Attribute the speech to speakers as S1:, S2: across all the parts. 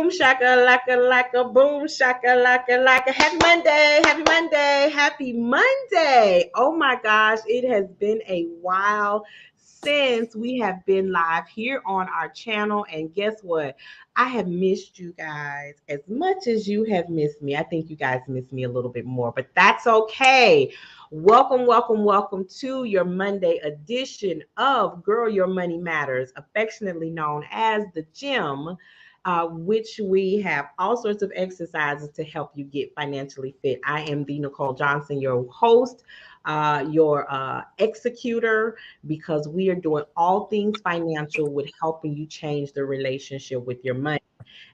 S1: Boom shaka laka boom shaka laka. Happy Monday, happy Monday, happy Monday. Oh my gosh, it has been a while since we have been live here on our channel. And guess what? I have missed you guys as much as you have missed me. I think you guys miss me a little bit more, but that's okay. Welcome to your Monday edition of Girl Your Money Matters, affectionately known as the gym, which we have all sorts of exercises to help you get financially fit. I am the Nicole Johnson, your host, your executor, because we are doing all things financial with helping you change the relationship with your money.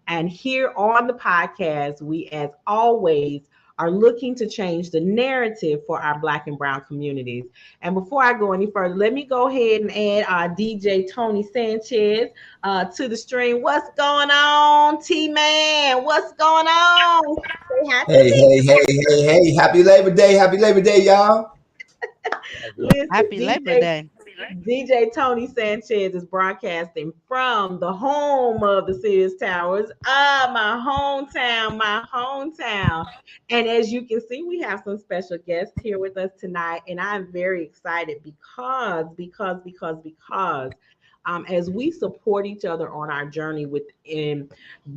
S1: And here on the podcast, we, as always, are looking to change the narrative for our Black and Brown communities. And before I go any further, let me go ahead and add DJ Tony Sanchez to the stream. What's going on, T-Man? What's going on? Say hi to
S2: Hey, hey, hey, hey, hey. Happy Labor Day. Happy Labor Day, y'all.
S1: Listen,
S3: Happy Labor Day.
S1: DJ Tony Sanchez is broadcasting from the home of the Sears Towers. My hometown, my hometown. And as you can see, we have some special guests here with us tonight. And I'm very excited because as we support each other on our journey within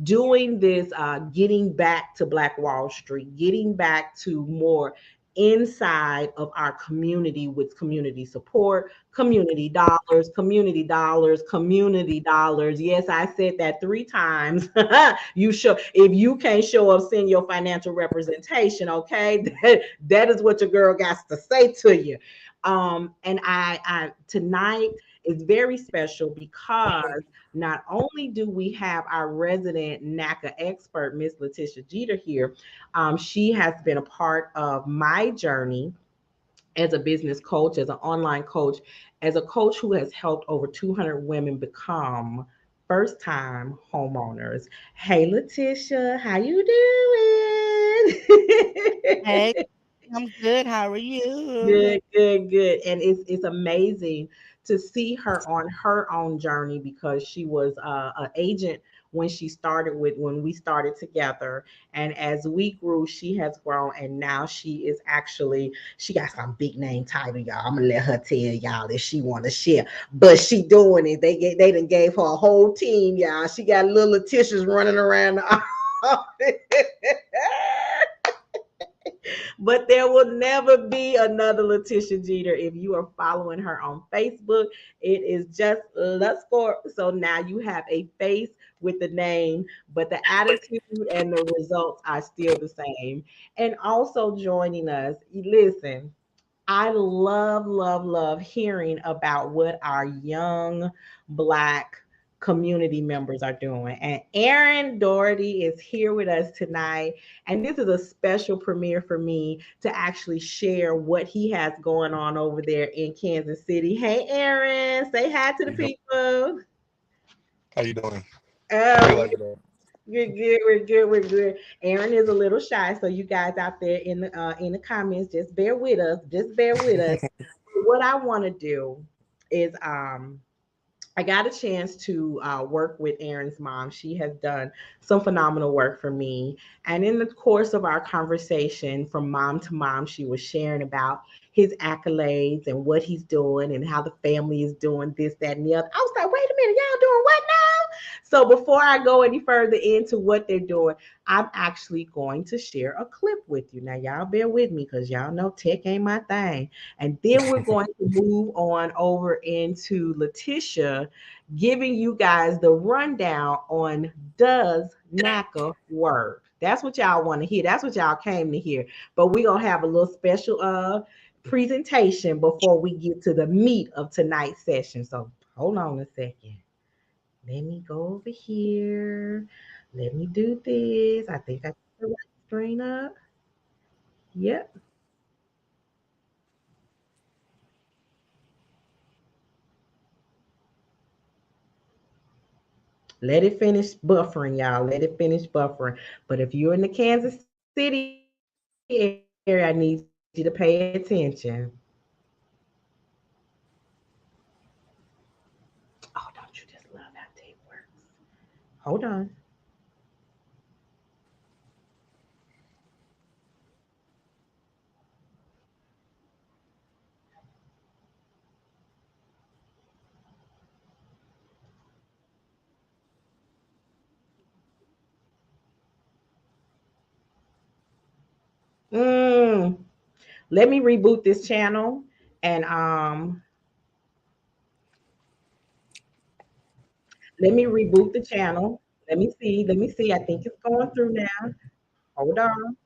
S1: doing this, getting back to Black Wall Street, getting back to more inside of our community with community support, community dollars, community dollars, community dollars. Yes, I said that 3 times. You show if you can't show up, send your financial representation. Okay, that is what your girl got to say to you. And I tonight is very special because not only do we have our resident NACA expert, Miss Letitia Jeter, here, she has been a part of my journey as a business coach, as an online coach, as a coach who has helped over 200 women become first-time homeowners. Hey, Letitia, how you doing?
S3: Hey, I'm good. How are you?
S1: Good. And it's amazing to see her on her own journey because she was an agent when we started together. And as we grew, she has grown, and now she got some big name title, y'all. I'm gonna let her tell y'all if she want to share, but she doing it. They done gave her a whole team, y'all. She got little Letitia's running around the but there will never be another Letitia Jeter. If you are following her on Facebook, it is just Let's Go. So now you have a face with the name, but the attitude and the results are still the same. And also joining us, listen, I love hearing about what our young Black community members are doing. And Aaron Doherty is here with us tonight. And this is a special premiere for me to actually share what he has going on over there in Kansas City. Hey, Aaron, say hi to
S4: How
S1: the
S4: you doing?
S1: people.
S4: How you doing? Happy
S1: Oh,
S4: Labor Day.
S1: we're good. Aaron is a little shy, so you guys out there in the comments, just bear with us. Just bear with us. What I want to do is I got a chance to work with Aaron's mom. She has done some phenomenal work for me. And in the course of our conversation, from mom to mom, she was sharing about his accolades and what he's doing and how the family is doing this, that, and the other. I was like, wait a minute, y'all doing what now? So before I go any further into what they're doing, I'm actually going to share a clip with you. Now, y'all bear with me because y'all know tech ain't my thing. And then we're going to move on over into Letitia giving you guys the rundown on does NACA work? That's what y'all want to hear. That's what y'all came to hear. But we're going to have a little special presentation before we get to the meat of tonight's session. So hold on a second. Let me go over here. Let me do this. I think I put the right screen up. Yep. Let it finish buffering, y'all. Let it finish buffering. But if you're in the Kansas City area, I need you to pay attention. Oh, don't you just love how tape works? Hold on. Let me reboot this channel and let me reboot the channel. Let me see. Let me see. I think it's going through now. Hold on.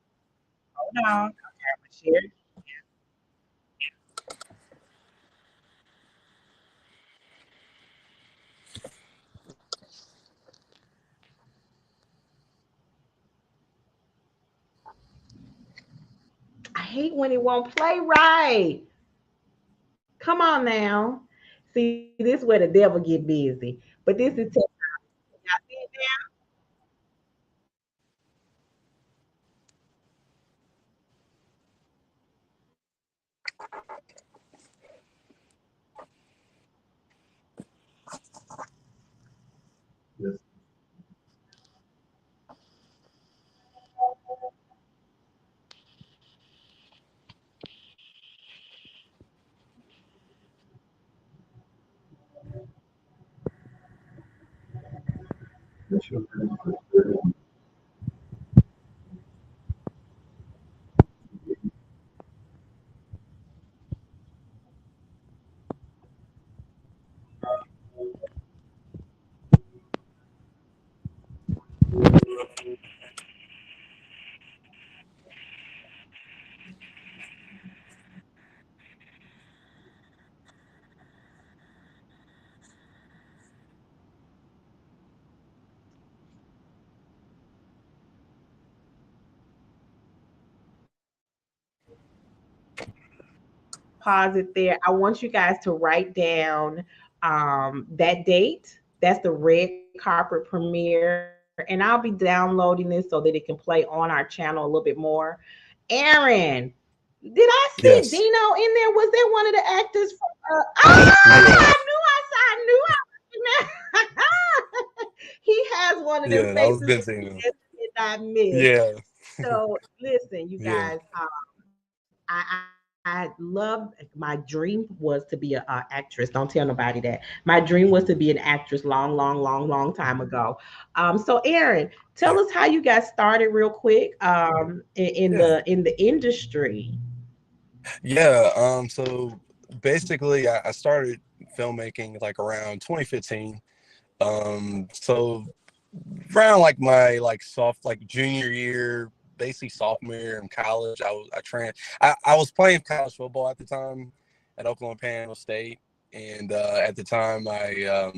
S1: Hold on. Okay, I'm gonna share it. I hate when it won't play right. Come on now. See, this is where the devil get busy. But this is y'all see it now? Pause it there. I want you guys to write down that date. That's the red carpet premiere. And I'll be downloading this so that it can play on our channel a little bit more. Aaron, did I see Dino
S4: Yes.
S1: in there? Was that one of the actors from I
S4: Yeah.
S1: knew I he has one of them
S4: Yeah. I was
S1: faces
S4: been
S1: that
S4: seeing
S1: you
S4: them.
S1: just did not miss.
S4: Yeah.
S1: So listen, you
S4: Yeah.
S1: guys, I love my dream was to be a actress. Don't tell nobody that. My dream was to be an actress long time ago. So Aaron, tell
S4: Yeah.
S1: us how you got started real quick in
S4: Yeah.
S1: the industry.
S4: Yeah. So basically I started filmmaking like around 2015. So around like my like soft like junior year, basically sophomore year in college, I was playing college football at the time at Oklahoma Panhandle State, and at the time I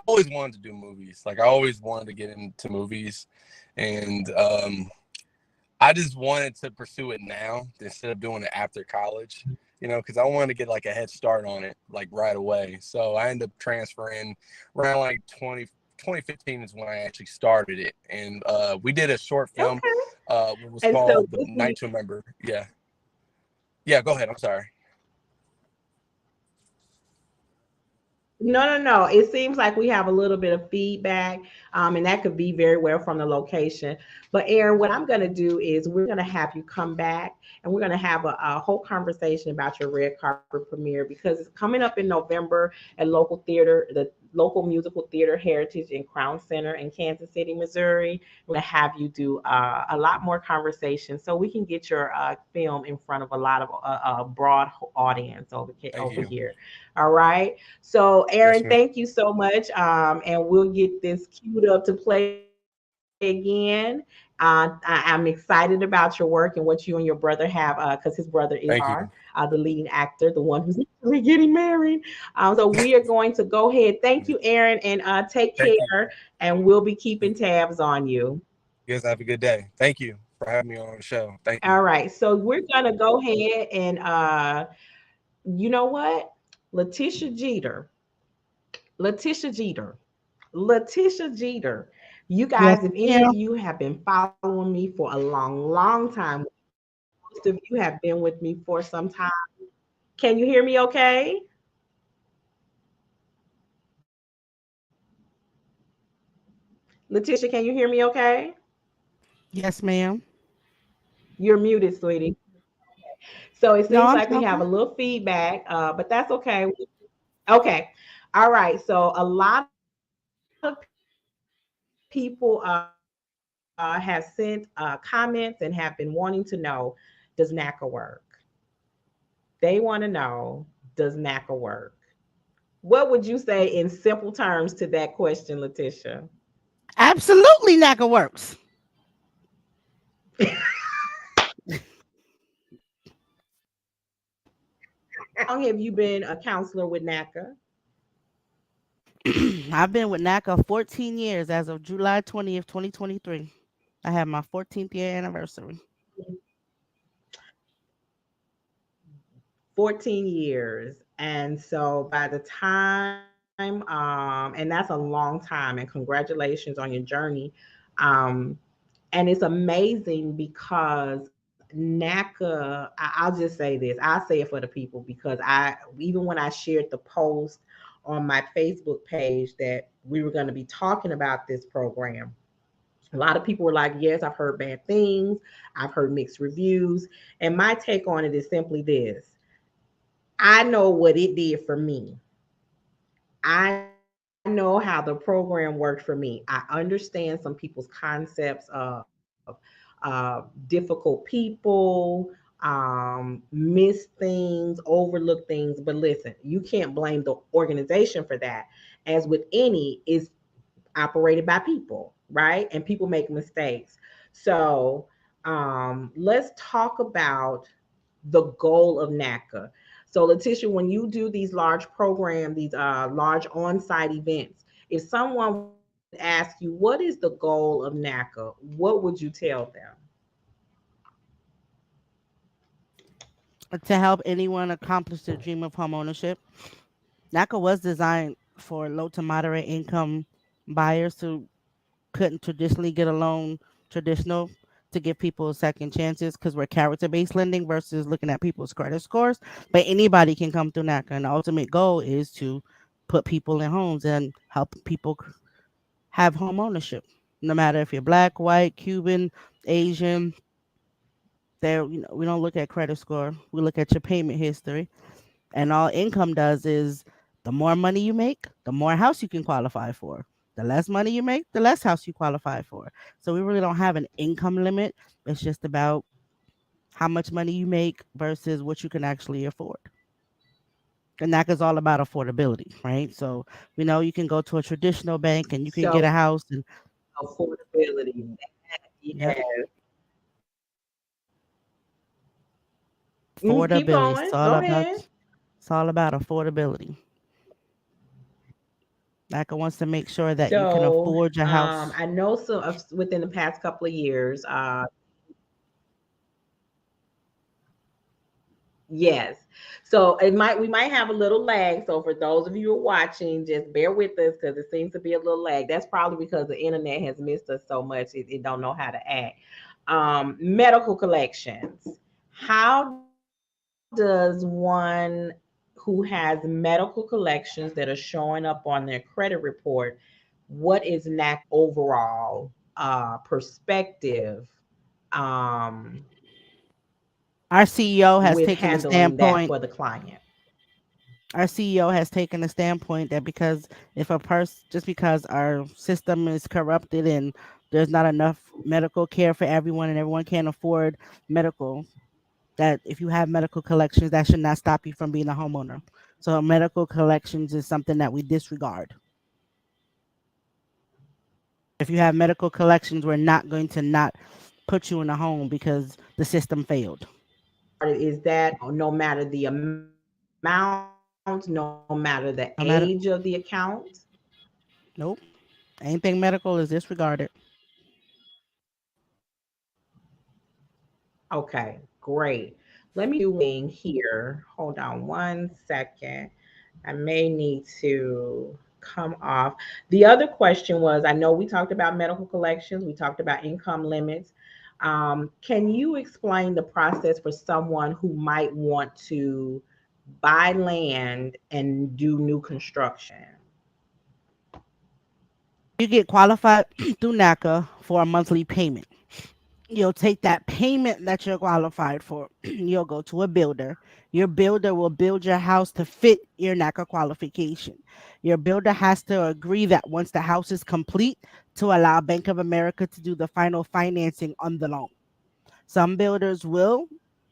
S4: always wanted to do movies. Like I always wanted to get into movies, and I just wanted to pursue it now instead of doing it after college. Because I wanted to get like a head start on it like right away. So I ended up transferring around like 2015 is when I actually started it, and we did a short film.
S1: Okay.
S4: What was
S1: And so
S4: called "The
S1: this
S4: Night
S1: week,
S4: to Remember." Yeah, yeah. Go ahead. I'm sorry.
S1: no. It seems like we have a little bit of feedback, and that could be very well from the location. But Aaron, what I'm going to do is we're going to have you come back, and we're going to have a whole conversation about your red carpet premiere because it's coming up in November at local theater, the local musical theater Heritage in Crown Center in Kansas City, Missouri. We're going to have you do a lot more conversation so we can get your film in front of a lot of a broad audience
S4: Thank
S1: over
S4: you.
S1: here. All right. So,
S4: Yes,
S1: Aaron,
S4: ma'am.
S1: thank you so much. And we'll get this queued up to play again. I'm excited about your work and what you and your brother have, because his brother is the star,
S4: Thank you.
S1: the leading actor, the one who's actually getting married. So we are going to go ahead. Thank you, Aaron, and take
S4: Thank you.
S1: care. And we'll be keeping tabs on you.
S4: You guys have a good day. Thank you for having me on the show. Thank you.
S1: All right. So we're gonna go ahead and you know what? Letitia Jeter. Letitia Jeter. Letitia Jeter. You
S3: Yes,
S1: guys, if any of
S3: ma'am.
S1: you have been following me for a long time, most of you have been with me for some time. Can you hear me okay? Letitia, can you hear me okay?
S3: Yes, ma'am.
S1: You're muted, sweetie. So it
S3: No,
S1: seems
S3: I'm
S1: like we have a
S3: talking.
S1: little feedback, but that's okay. Okay. All right. So a lot of people have sent comments and have been wanting to know, does NACA work? They want to know, does NACA work? What would you say in simple terms to that question, Letitia?
S3: Absolutely, NACA works.
S1: How long have you been a counselor with NACA?
S3: I've been with NACA 14 years as of July 20th, 2023. I have my 14th year anniversary.
S1: 14 years. And so by the time, and that's a long time, and congratulations on your journey. Um, and it's amazing because NACA, I'll just say this, I'll say it for the people because even when I shared the post on my Facebook page that we were going to be talking about this program, a lot of people were like, yes, I've heard bad things, I've heard mixed reviews. And my take on it is simply this: I know what it did for me. I know how the program worked for me. I understand some people's concepts of difficult people, miss things, overlook things. But listen, you can't blame the organization for that. As with any, it's operated by people, right? And people make mistakes. So let's talk about the goal of NACA. So, Letitia, when you do these large programs, these large on-site events, if someone would ask you, what is the goal of NACA? What would you tell them?
S3: To help anyone accomplish their dream of home ownership, NACA was designed for low to moderate income buyers who couldn't traditionally get a loan traditional to give people second chances because we're character based lending versus looking at people's credit scores. But anybody can come through NACA, and the ultimate goal is to put people in homes and help people have home ownership. No matter if you're black, white, Cuban, Asian, there we don't look at credit score. We look at your payment history. And all income does is the more money you make, the more house you can qualify for. The less money you make, the less house you qualify for. So we really don't have an income limit. It's just about how much money you make versus what you can actually afford. And that is all about affordability, right? So we know you can go to a traditional bank and you can get a
S1: So,
S3: house and
S1: affordability.
S3: yep,
S1: Yeah. Keep
S3: affordability.
S1: going. Go ahead.
S3: It's all about affordability. NACA wants to make sure that you can
S1: So,
S3: afford your house.
S1: I know within the past couple of years, yes. So we might have a little lag. So for those of you who are watching, just bear with us because it seems to be a little lag. That's probably because the internet has missed us so much it don't know how to act. Medical collections. How does one who has medical collections that are showing up on their credit report, what is NACA's overall perspective um,
S3: Our CEO has
S1: with
S3: taken a
S1: handling that
S3: standpoint
S1: for the client?
S3: our CEO has taken a standpoint that because if a person just because our system is corrupted and there's not enough medical care for everyone and everyone can't afford medical, that if you have medical collections, that should not stop you from being a homeowner. So medical collections is something that we disregard. If you have medical collections, we're not going to not put you in a home because the system failed.
S1: Is that no matter the amount, no matter the age of the
S3: No matter,
S1: account?
S3: nope, anything medical is disregarded.
S1: Okay, great. Let me here. Hold on one second. I may need to come off. The other question was, I know we talked about medical collections, we talked about income limits. Can you explain the process for someone who might want to buy land and do new construction?
S3: You get qualified through NACA for a monthly payment. You'll take that payment that you're qualified for. You'll go to a builder. Your builder will build your house to fit your NACA qualification. Your builder has to agree that once the house is complete, to allow Bank of America to do the final financing on the loan. Some builders will.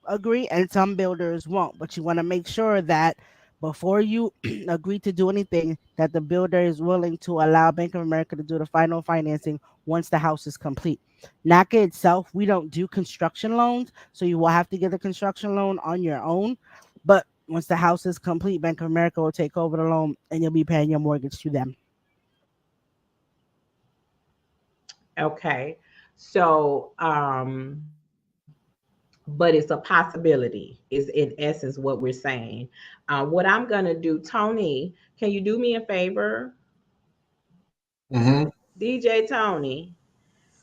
S3: agree and some builders won't. But you want to make sure that before you agree to do anything, that the builder is willing to allow Bank of America to do the final financing once the house is complete. NACA itself, we don't do construction loans, so you will have to get a construction loan on your own. But once the house is complete, Bank of America will take over the loan and you'll be paying your mortgage to them.
S1: Okay. So, but it's a possibility, is in essence what we're saying. What I'm going to do, Tony, can you do me a favor?
S2: Mm-hmm.
S1: DJ Tony,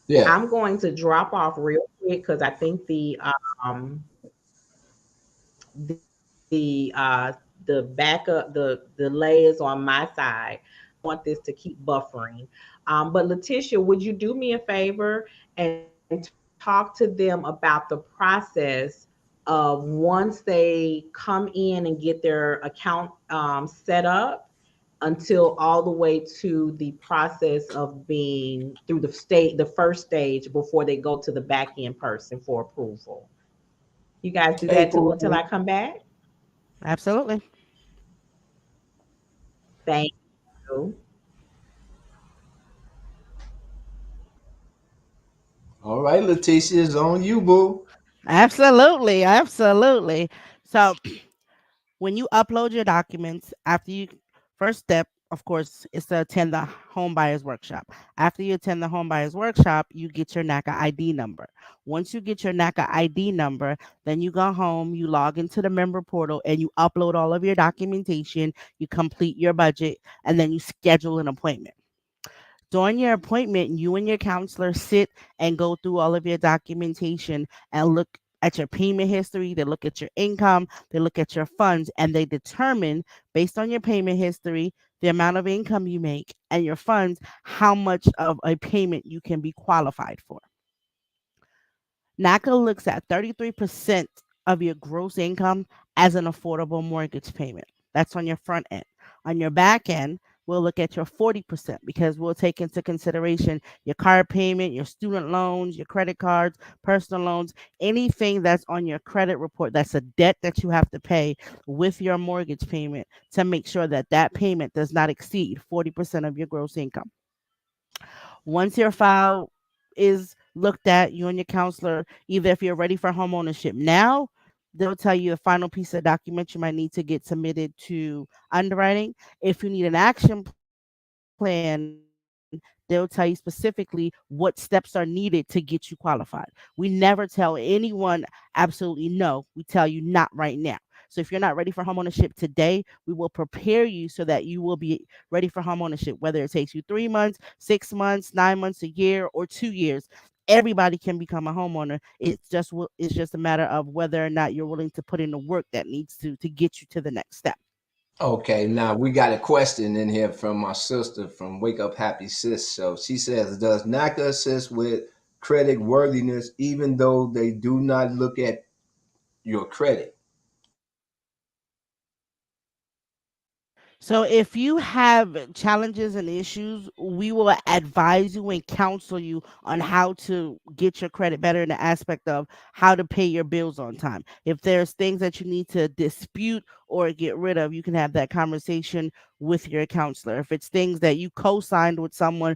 S2: Yeah.
S1: I'm going to drop off real quick because I think the backup the delay is on my side. Want this to keep buffering. But Letitia, would you do me a favor and talk to them about the process of once they come in and get their account set up until all the way to the process of being through the first stage before they go to the back end person for approval. You guys do
S2: Hey,
S1: that
S2: cool.
S1: until I come back.
S3: Absolutely.
S1: Thank you.
S2: All right, Leticia, it's on you, boo.
S3: Absolutely. Absolutely. So when you upload your documents, after you first step, of course, is to attend the home buyers workshop. After you attend the home buyers workshop, you get your NACA ID number. Once you get your NACA ID number, then you go home, you log into the member portal, and you upload all of your documentation, you complete your budget, and then you schedule an appointment. During your appointment, you and your counselor sit and go through all of your documentation and look at your payment history. They look at your income, they look at your funds, and they determine, based on your payment history, the amount of income you make, and your funds, how much of a payment you can be qualified for. NACA looks at 33% of your gross income as an affordable mortgage payment. That's on your front end. On your back end, we'll look at your 40% because we'll take into consideration your car payment, your student loans, your credit cards, personal loans, anything that's on your credit report that's a debt that you have to pay with your mortgage payment to make sure that that payment does not exceed 40% of your gross income. Once your file is looked at, you and your counselor, either if you're ready for home ownership now, they'll tell you the final piece of document you might need to get submitted to underwriting. If you need an action plan, they'll tell you specifically what steps are needed to get you qualified. We never tell anyone absolutely no. We tell you not right now. So if you're not ready for homeownership today, we will prepare you so that you will be ready for homeownership, whether it takes you 3 months, 6 months, 9 months, a year, or 2 years. Everybody can become a homeowner. It's just a matter of whether or not you're willing to put in the work that needs to get you to the next step.
S2: Okay, now we got a question in here from my sister from Wake Up Happy Sis. So she says, does NACA assist with credit worthiness even though they do not look at your credit?
S3: So if you have challenges and issues, we will advise you and counsel you on how to get your credit better in the aspect of how to pay your bills on time. If there's things that you need to dispute or get rid of, you can have that conversation with your counselor. If it's things that you co-signed with someone,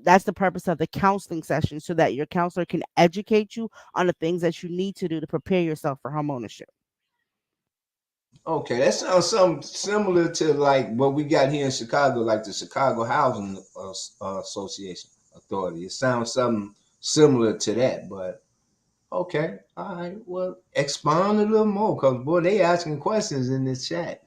S3: that's the purpose of the counseling session so that your counselor can educate you on the things that you need to do to prepare yourself for home ownership.
S2: Okay, that sounds something similar to like what we got here in Chicago, like the Chicago Housing Association Authority. It sounds something similar to that, but okay, all right. Well, expound a little more, cause boy, they asking questions in this chat.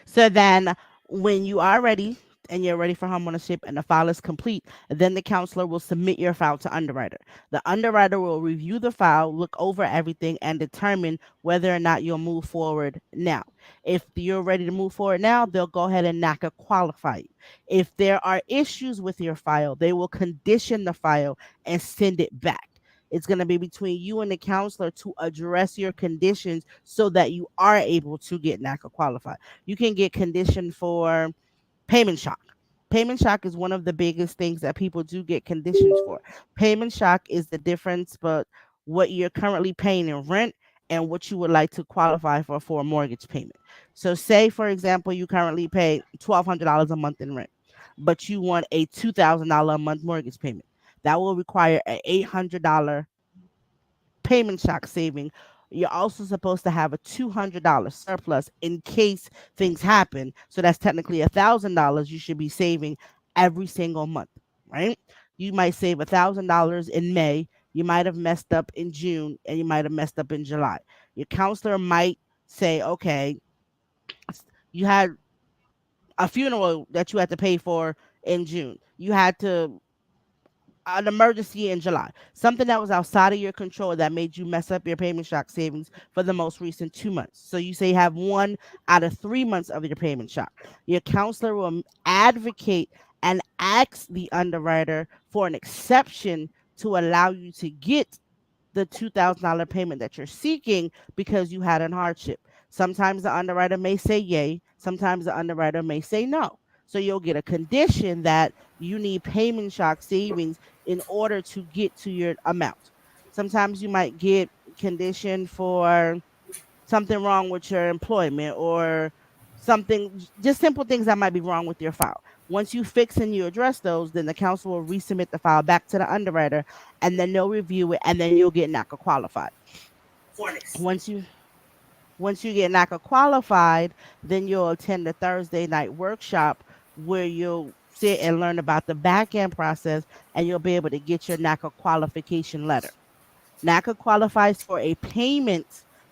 S3: So then, when you are ready and you're ready for homeownership and the file is complete, then the counselor will submit your file to underwriter. The underwriter will review the file, look over everything, and determine whether or not you'll move forward now. If you're ready to move forward now, they'll go ahead and NACA qualify you. If there are issues with your file, they will condition the file and send it back. It's going to be between you and the counselor to address your conditions so that you are able to get NACA qualified. You can get conditioned for payment shock. Payment shock is one of the biggest things that people do get conditions for. Payment shock is the difference, but what you're currently paying in rent, and what you would like to qualify for a mortgage payment. So, say for example, you currently pay $1,200 a month in rent, but you want a $2,000 a month mortgage payment. That will require an $800 payment shock saving. You're also supposed to have a $200 surplus in case things happen. So that's technically $1,000 you should be saving every single month, right? You might save $1,000 in May. You might have messed up in June, and you might have messed up in July. Your counselor might say, okay, you had a funeral that you had to pay for in June. You had to an emergency in July, something that was outside of your control that made you mess up your payment shock savings for the most recent 2 months. So you say you have 1 out of 3 months of your payment shock. Your counselor will advocate and ask the underwriter for an exception to allow you to get the $2,000 payment that you're seeking because you had an hardship. Sometimes the underwriter may say yay, sometimes the underwriter may say no. So you'll get a condition that you need payment shock savings in order to get to your amount. Sometimes you might get condition for something wrong with your employment or something, just simple things that might be wrong with your file. Once you fix and you address those, then the council will resubmit the file back to the underwriter, and then they'll review it, and then you'll get NACA qualified. Once you once you get NACA qualified, then you'll attend the Thursday night workshop where you'll sit and learn about the back end process, and you'll be able to get your NACA qualification letter. NACA qualifies for a payment,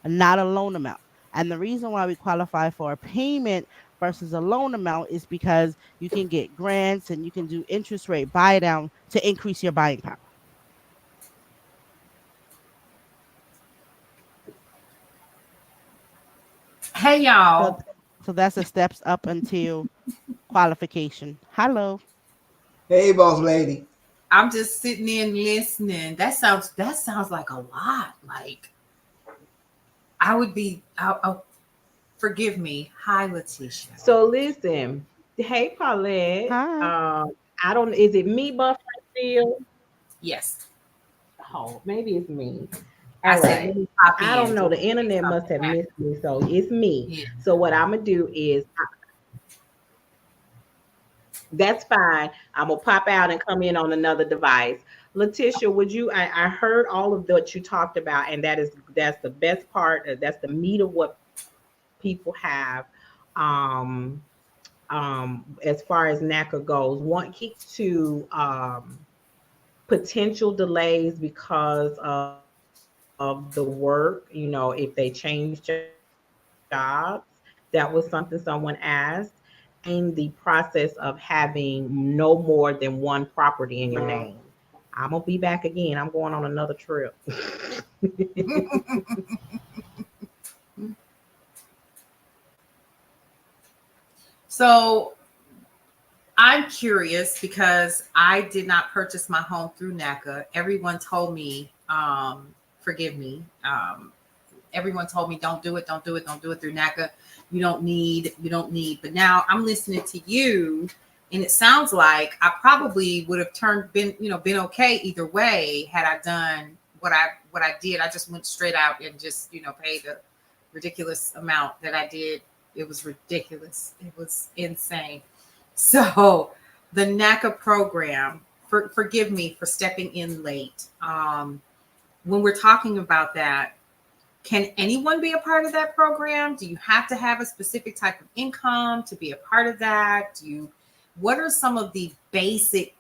S3: not a loan amount. And the reason why we qualify for a payment versus a loan amount is because you can get grants and you can do interest rate buy down to increase your buying power.
S5: Hey
S3: So,
S5: y'all,
S3: so that's the steps up until qualification. Hello.
S2: Hey, boss lady.
S5: I'm just sitting in listening. That sounds like a lot. Like I would be. Forgive me. Hi, Letitia.
S1: So listen, hey Paulette.
S3: Hi.
S1: I don't. Is it me buffering still?
S5: Yes,
S1: Oh, maybe it's me.
S5: I
S1: All
S5: said
S1: right.
S5: pop
S1: I don't
S5: in
S1: know.
S5: just
S1: The
S5: in case
S1: internet must
S5: something
S1: have
S5: happened.
S1: missed me, so it's me.
S5: Yeah.
S1: So what I'm gonna do is that's fine. I'm gonna pop out and come in on another device. Letitia, would you? I heard all of what you talked about, and that's the best part. That's the meat of what people have. Um, as far as NACA goes, one key to potential delays because of the work. If they change jobs, that was something someone asked. And the process of having no more than one property in your name. I'm gonna be back again. I'm going on another trip.
S5: So I'm curious because I did not purchase my home through NACA. Everyone told me, forgive me, everyone told me don't do it, don't do it, don't do it through NACA. You don't need. But now I'm listening to you, and it sounds like I probably would have been okay either way had I done what I did. I just went straight out and just paid the ridiculous amount that I did. It was ridiculous. It was insane. So the NACA program, forgive me for stepping in late. When we're talking about that, can anyone be a part of that program? Do you have to have a specific type of income to be a part of that? What are some of the basic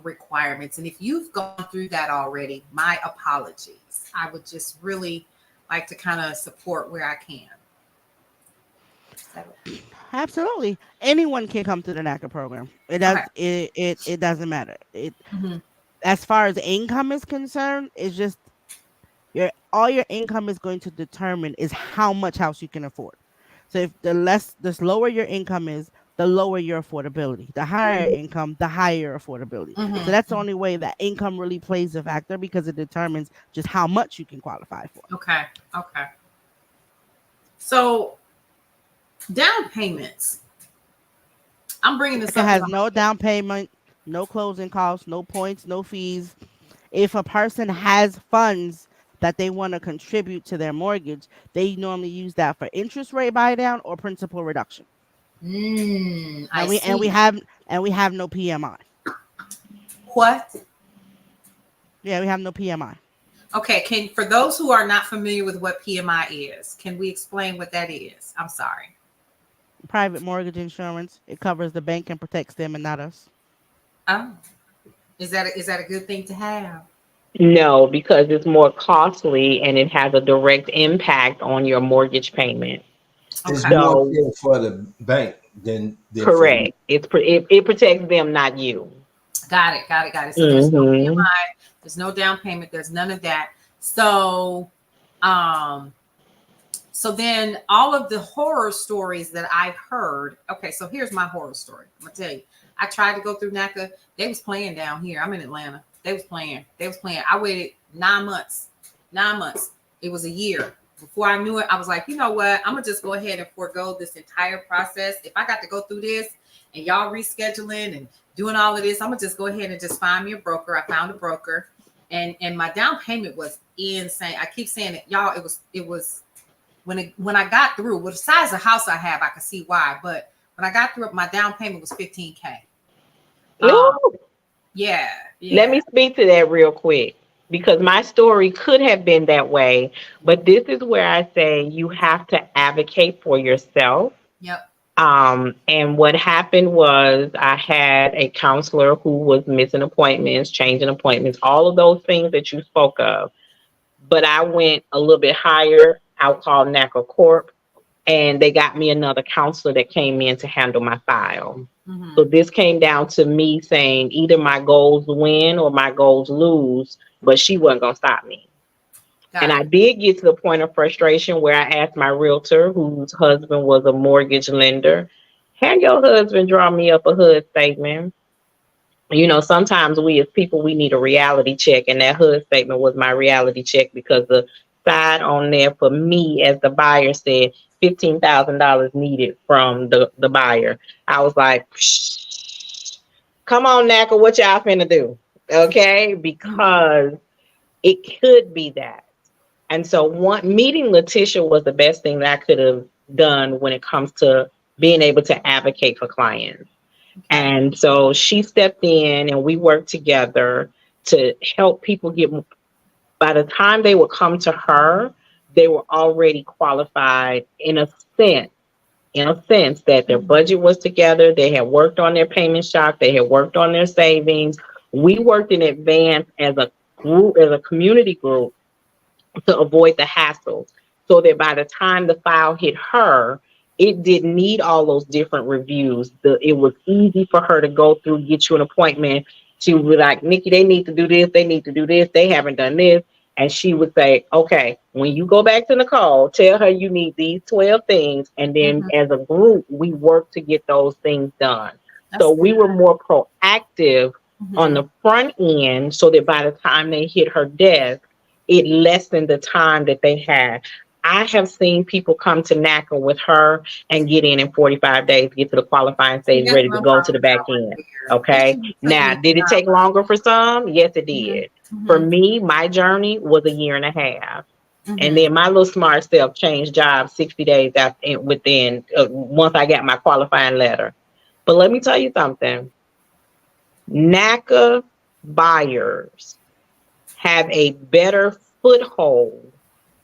S5: requirements? And if you've gone through that already, my apologies. I would just really like to kind of support where I can. So,
S3: Absolutely. Anyone can come to the NACA program.
S5: okay.
S3: It doesn't matter. It
S5: Mhm.
S3: As far as income is concerned, it's just your all your income is going to determine is how much house you can afford. So if the lower your income is, the lower your affordability. The higher income, the higher your affordability. So
S5: Mhm.
S3: that's the only way that income really plays a factor because it determines just how much you can qualify for.
S5: Okay. Okay. So down payments. I'm bringing this
S3: NACA
S5: up because
S3: has
S5: I'm
S3: no down payment, no closing costs, no points, no fees. If a person has funds that they want to contribute to their mortgage, they normally use that for interest rate buy down or principal reduction.
S5: I
S3: And we and we
S5: see.
S3: have and we have no PMI.
S5: What?
S3: Yeah, we have no PMI.
S5: Okay, can for those who are not familiar with what PMI is, can we explain what that is? I'm sorry.
S3: Private mortgage insurance. It covers the bank and protects them and not us.
S5: Oh, is that a good thing to have?
S6: No, because it's more costly and it has a direct impact on your mortgage payment.
S2: It's
S5: Okay.
S2: more
S6: So,
S2: care for the bank than for you.
S6: correct. It protects them, not you.
S5: Got it. Got it. Got it. So there's no
S6: Hmm.
S5: PMI, there's no down payment, there's none of that. So, um, so then all of the horror stories that I've heard. Okay, so here's my horror story. I'm gonna tell you. I tried to go through NACA. They was playing down here. I'm in Atlanta. They was playing. They was playing. I waited 9 months. 9 months. It was a year. Before I knew it, I was like, you know what? I'm gonna just go ahead and forego this entire process. If I got to go through this and y'all rescheduling and doing all of this, I'm gonna just go ahead and just find me a broker. I found a broker, and my down payment was insane. I keep saying it, y'all. It was when I got through with the size of house I have, I could see why. But when I got through, my down payment was 15K. Um,
S6: Ooh,
S5: yeah,
S6: let
S5: yeah.
S6: me speak to that real quick because my story could have been that way, but this is where I say you have to advocate for yourself.
S5: Yep.
S6: And what happened was I had a counselor who was missing appointments, changing appointments, all of those things that you spoke of. But I went a little bit higher. I called NACA Corp, and they got me another counselor that came in to handle my file. So
S5: Mm-hmm.
S6: this came down to me saying either my goals win or my goals lose, but she wasn't gonna stop me. And
S5: Got
S6: I
S5: it.
S6: did get to the point of frustration where I asked my realtor, whose husband was a mortgage lender, have your husband draw me up a HUD statement. You know, sometimes we as people, we need a reality check, and that HUD statement was my reality check because the side on there for me as the buyer said $15,000 needed from the buyer. I was like, "Psh, come on, NACA, what y'all finna do? Okay,
S5: Mm-hmm.
S6: because it could be that. And so one meeting Letitia was the best thing that I could have done when it comes to being able to advocate for clients.
S5: Okay.
S6: And so she stepped in and we worked together to help people get, by the time they would come to her, they were already qualified in a sense that their
S5: Mm-hmm.
S6: budget was together, they had worked on their payment shock, they had worked on their savings. We worked in advance as a group, as a community group to avoid the hassle so that by the time the file hit her, it didn't need all those different reviews. It was easy for her to go through, get you an appointment. She would be like, Nikki, they need to do this, they need to do this, they haven't done this. And she would say, okay, when you go back to Nicole, tell her you need these 12 things. And then
S5: Mm-hmm.
S6: as a group, we work to get those things done. So
S5: That's
S6: we
S5: good.
S6: were more proactive on
S5: Mm-hmm.
S6: the front end so that by the time they hit her desk, it lessened the time that they had. I have seen people come to NACA with her and get in 45 days, get to the qualifying
S5: See,
S6: stage,
S5: that's
S6: ready
S5: what
S6: to
S5: I'm
S6: go to
S5: talking
S6: the back
S5: about right
S6: end.
S5: there. It
S6: Okay.
S5: shouldn't take
S6: Now,
S5: me
S6: did it take
S5: 9 months.
S6: longer for some? Yes, it did. For
S5: Mm-hmm.
S6: me, my journey was a year and a half. And
S5: Mm-hmm.
S6: then my little smart self changed jobs 60 days after, within once I got my qualifying letter. But let me tell you something. NACA buyers have a better foothold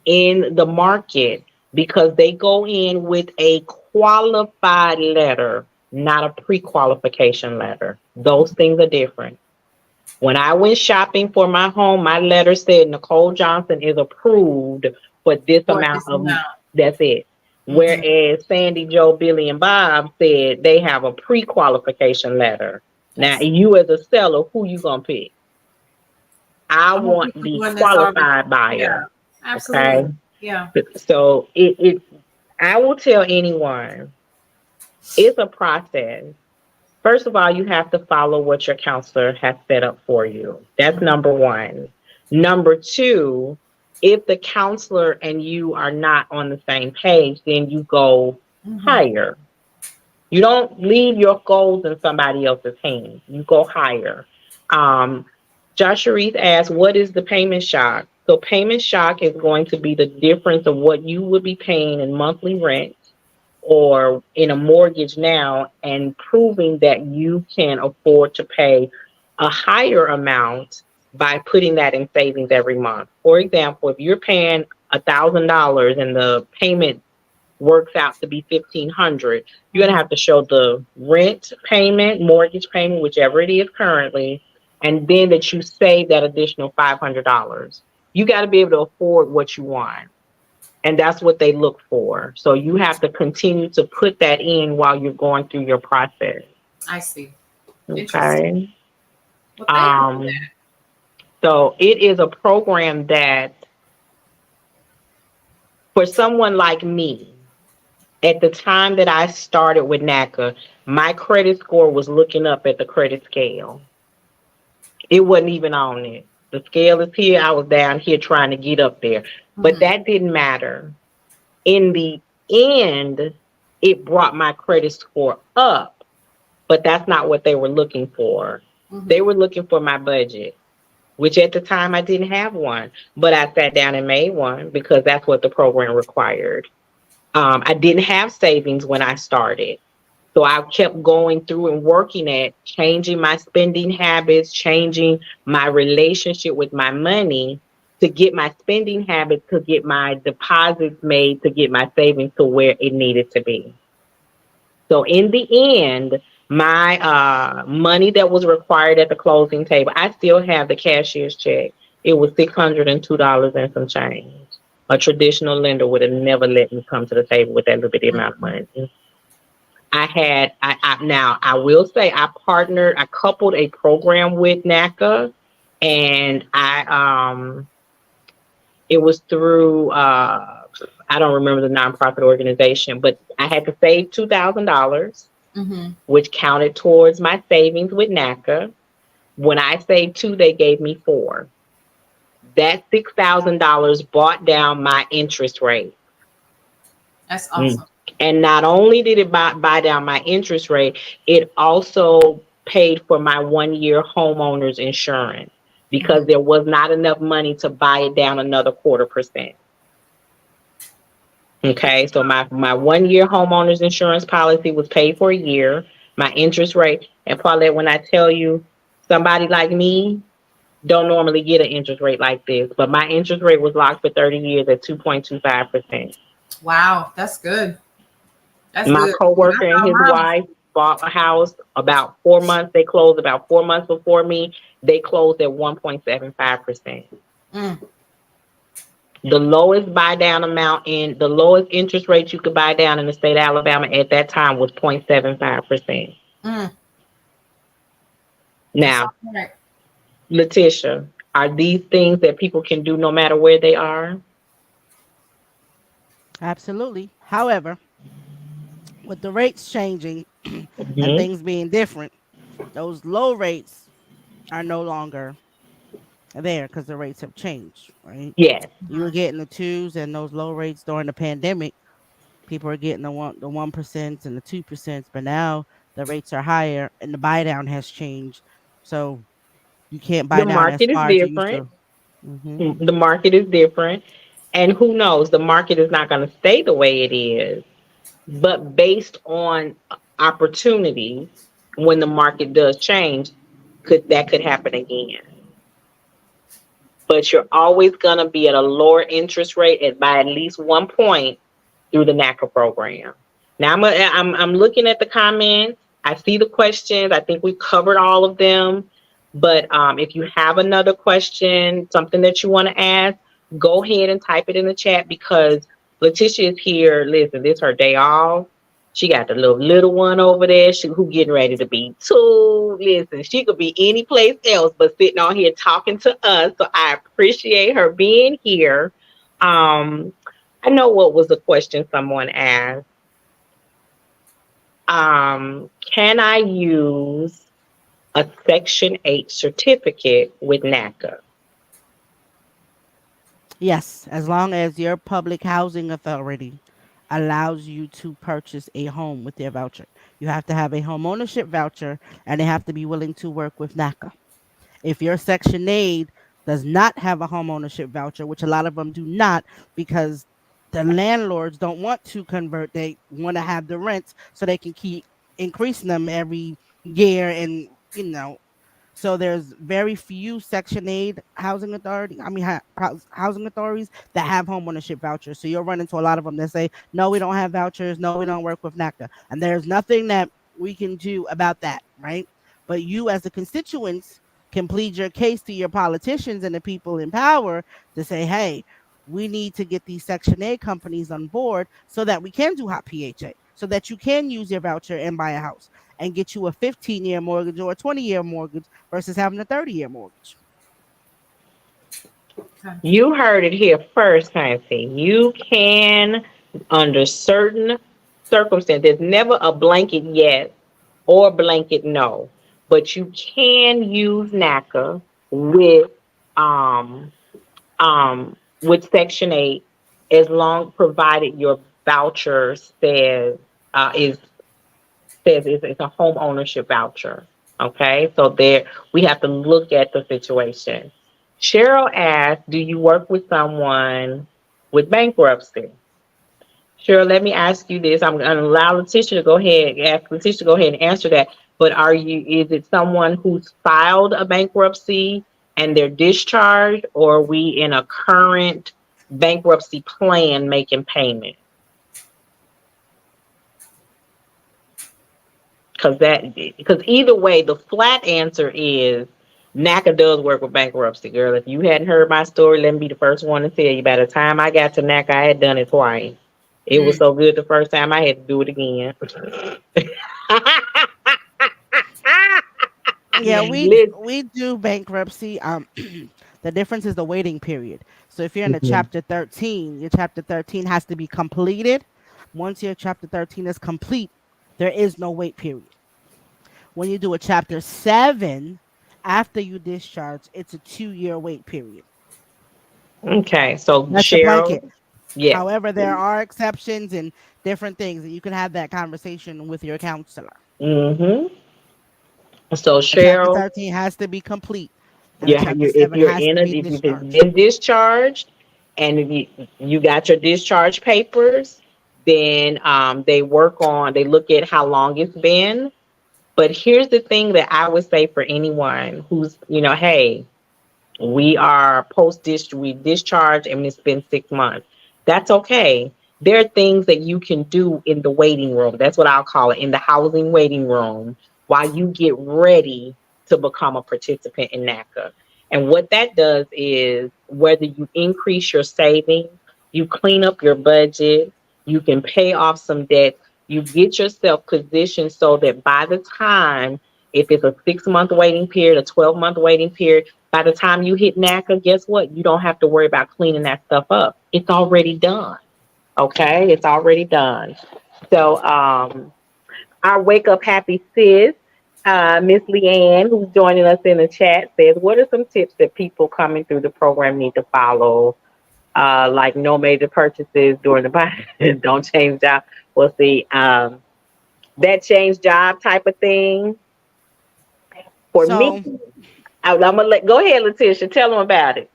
S6: in the market because they go in with a qualified letter, not a pre-qualification letter. Those things are different. When I went shopping for my home, my letter said Nicole Johnson is approved for this
S5: For
S6: amount
S5: this
S6: of,
S5: amount.
S6: that's it.
S5: Mm-hmm.
S6: Whereas Sandy, Joe, Billy, and Bob said they have a pre-qualification letter. Now,
S5: That's
S6: you as a seller, who you gonna pick? I
S5: I'm gonna
S6: want
S5: pick the
S6: the
S5: one that's already.
S6: qualified
S5: Yeah,
S6: buyer. Okay.
S5: absolutely. Yeah.
S6: So I will tell anyone it's a process. First of all, you have to follow what your counselor has set up for you. That's
S5: Mm-hmm.
S6: number one. Number two, if the counselor and you are not on the same page, then you go
S5: Mm-hmm.
S6: higher. You don't leave your goals in somebody else's hands. You go higher. Um, Josh Reese asked, what is the payment shock? So payment shock is going to be the difference of what you would be paying in monthly rent or in a mortgage now, and proving that you can afford to pay a higher amount by putting that in savings every month. For example, if you're paying $1,000 and the payment works out to be 1,500, you're gonna have to show the rent payment, mortgage payment, whichever it is currently, and then that you save that additional $500. You got to be able to afford what you want, and that's what they look for. So you have to continue to put that in while you're going through your process.
S5: I see. Interesting.
S6: Okay.
S5: Well, thank you for
S6: Um. So it is a program that for someone like me, at the time that I started with NACA, my credit score was looking up at the credit scale. It wasn't even on it. The scale is here. I was down here trying to get up there.
S5: that.
S6: But that didn't matter. In the end, it brought my credit score up, but that's not what they were looking for. They were looking for my budget, which at the time I didn't have one, but I sat down and made one because that's what the program required. I didn't have savings when I started. So I kept going through and working at changing my spending habits, changing my relationship with my money to get my spending habits, to get my deposits made, to get my savings to where it needed to be. So in the end, my money that was required at the closing table, I still have the cashier's check. It was $602 and some change. A traditional lender would have never let me come to the table with that little bitty amount of money. Now I will say I coupled a program with NACA, and it was through I don't remember the nonprofit organization, but I had to save $2,000, which counted towards my savings with NACA. When I saved two, they gave me four. That $6,000 brought down my interest rate.
S5: That's awesome.
S6: And not only did it buy down my interest rate, it also paid for my 1 year homeowner's insurance because there was not enough money to buy it down another 0.25%. Okay, so my 1 year homeowner's insurance policy was paid for a year. My interest rate, and Paulette, when I tell you, somebody like me don't normally get an interest rate like this, but my interest rate was locked for 30 years at 2.25%.
S5: Wow, that's good. That's
S6: My
S5: good.
S6: coworker and his wife bought a house about 4 months. They closed about 4 months before me. They closed at 1.75%. The lowest buy down amount in the lowest interest rate you could buy down in the state of Alabama at that time was 0.75%. Now,
S5: Right.
S6: Letitia, are these things that people can do no matter where they are?
S3: Absolutely. However, with the rates changing and
S6: Hmm.
S3: things being different, those low rates are no longer there because the rates have changed, right?
S6: Yes.
S3: You were getting the twos and those low rates during the pandemic. People are getting the 1% and the 2%, but now the rates are higher and the buy down has changed. So you can't
S6: The
S3: buy down as
S6: market is
S3: far as you used
S6: different.
S3: to. Hmm.
S6: The market is different. And who knows, the market is not going to stay the way it is. But based on opportunities, when the market does change, could happen again. But you're always going to be at a lower interest rate by at least 1 point through the NACA program. Now I'm looking at the comments. I see the questions. I think we covered all of them. But if you have another question, something that you want to ask, go ahead and type it in the chat because Letitia is here. Listen, this is her day off. She got the little one over there. Who getting ready to be two. Listen, she could be any place else but sitting on here talking to us. So I appreciate her being here. I know what was the question someone asked. Can I use a Section 8 certificate with NACA?
S3: Yes, as long as your public housing authority allows you to purchase a home with their voucher. You have to have a home ownership voucher and they have to be willing to work with NACA. If your Section 8 does not have a home ownership voucher, which a lot of them do not, because the landlords don't want to convert. They want to have the rents so they can keep increasing them every year, and so there's very few Section 8 housing authority. I mean, housing authorities that have homeownership vouchers. So you'll run into a lot of them that say, "No, we don't have vouchers. No, we don't work with NACA," and there's nothing that we can do about that, right? But you, as the constituents, can plead your case to your politicians and the people in power to say, "Hey, we need to get these Section 8 companies on board so that we can do hot PHA, so that you can use your voucher and buy a house and get you a 15-year mortgage or a 20-year mortgage versus having a 30-year mortgage."
S5: Okay.
S6: You heard it here first, Nancy. You can, under certain circumstances, there's never a blanket yes or blanket no, but you can use NACA with um Section 8, as long provided your voucher is says it's a home ownership voucher. Okay, so there we have to look at the situation. Cheryl asked, "Do you work with someone with bankruptcy?" Cheryl, let me ask you this. I'm going to allow Letitia to go ahead, ask Letitia to go ahead and answer that. But is it someone who's filed a bankruptcy and they're discharged, or are we in a current bankruptcy plan making payment? Because either way, the flat answer is NACA does work with bankruptcy, girl. If you hadn't heard my story, let me be the first one to tell you. By the time I got to NACA, I had done it twice. It was
S5: Mm.
S6: so good the first time I had to do it again.
S3: Yeah,
S5: Yeah.
S3: we do bankruptcy. The difference is the waiting period. So if you're in a
S6: Mhm.
S3: chapter 13, your chapter 13 has to be completed. Once your chapter 13 is complete, there is no wait period. When you do a chapter 7, after you discharge, it's a 2-year wait period.
S6: Okay, so
S3: That's the blanket.
S6: Cheryl, yes.
S3: However, there are exceptions and different things, and you can have that conversation with your counselor.
S6: Mm-hmm. So
S3: A chapter
S6: Cheryl,
S3: 13 has to be complete, and a
S6: yeah,
S3: chapter
S6: if
S3: 7
S6: you're
S3: has
S6: in
S3: to
S6: a
S3: be
S6: if you've
S3: discharged.
S6: been discharged and if you got your discharge papers, then they look at how long it's been. But here's the thing that I would say for anyone who's, hey, we are we discharge and it's been 6 months. That's okay. There are things that you can do in the waiting room. That's what I'll call it, in the housing waiting room, while you get ready to become a participant in NACA. And what that does is, whether you increase your savings, you clean up your budget, you can pay off some debt, you get yourself positioned so that by the time, if it's a 6 month waiting period, a 12-month waiting period, by the time you hit NACA, guess what? You don't have to worry about cleaning that stuff up. It's already done. Okay, it's already done. So, our wake up happy sis, Miss Leanne, who's joining us in the chat, says, "What are some tips that people coming through the program need to follow? Like no major purchases during the don't change job." We'll see. That change job type of thing for me.
S3: So
S6: I'm gonna go ahead, Letitia. Tell them about it.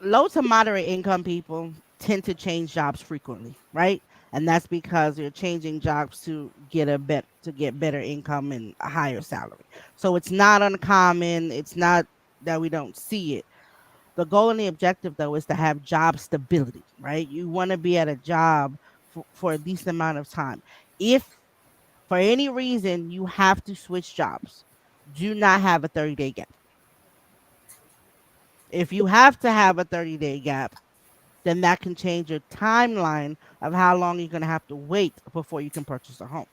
S3: low to moderate income people tend to change jobs frequently, right? And that's because you're changing jobs to get better income and a higher salary. So it's not uncommon. It's not that we don't see it. The goal and the objective, though, is to have job stability, right? You want to be at a job for a decent amount of time. If for any reason you have to switch jobs, do not have a 30-day gap. If you have to have a 30-day gap, then that can change your timeline of how long you're going to have to wait before you can purchase a home.